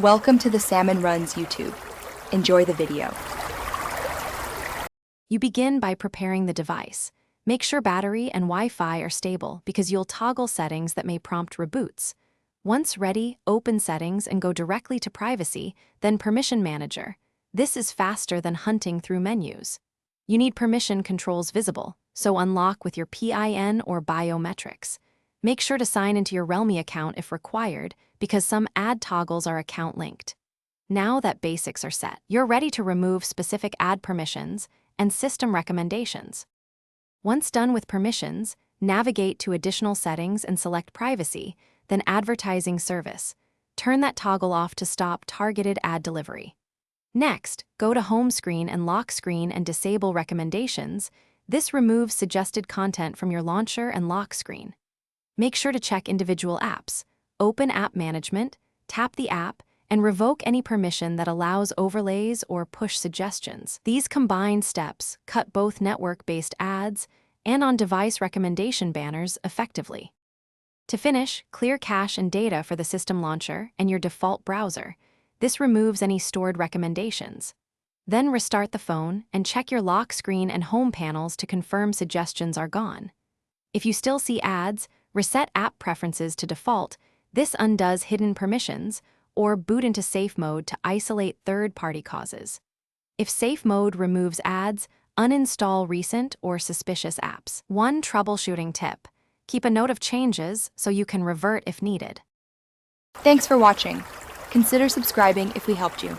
Welcome to the Salmon Runs YouTube. Enjoy the video. You begin by preparing the device. Make sure battery and Wi-Fi are stable because you'll toggle settings that may prompt reboots. Once ready, open Settings and go directly to Privacy, then Permission Manager. This is faster than hunting through menus. You need permission controls visible, so unlock with your PIN or biometrics. Make sure to sign into your Realme account if required, because some ad toggles are account linked. Now that basics are set, you're ready to remove specific ad permissions and system recommendations. Once done with permissions, navigate to Additional Settings and select Privacy, then Advertising Service. Turn that toggle off to stop targeted ad delivery. Next, go to Home Screen and Lock Screen and disable recommendations. This removes suggested content from your launcher and lock screen. Make sure to check individual apps. Open App Management, tap the app, and revoke any permission that allows overlays or push suggestions. These combined steps cut both network-based ads and on-device recommendation banners effectively. To finish, clear cache and data for the system launcher and your default browser. This removes any stored recommendations. Then restart the phone and check your lock screen and home panels to confirm suggestions are gone. If you still see ads, reset app preferences to default. This undoes hidden permissions, or boot into safe mode to isolate third-party causes. If safe mode removes ads, uninstall recent or suspicious apps. One troubleshooting tip: keep a note of changes so you can revert if needed. Thanks for watching. Consider subscribing if we helped you.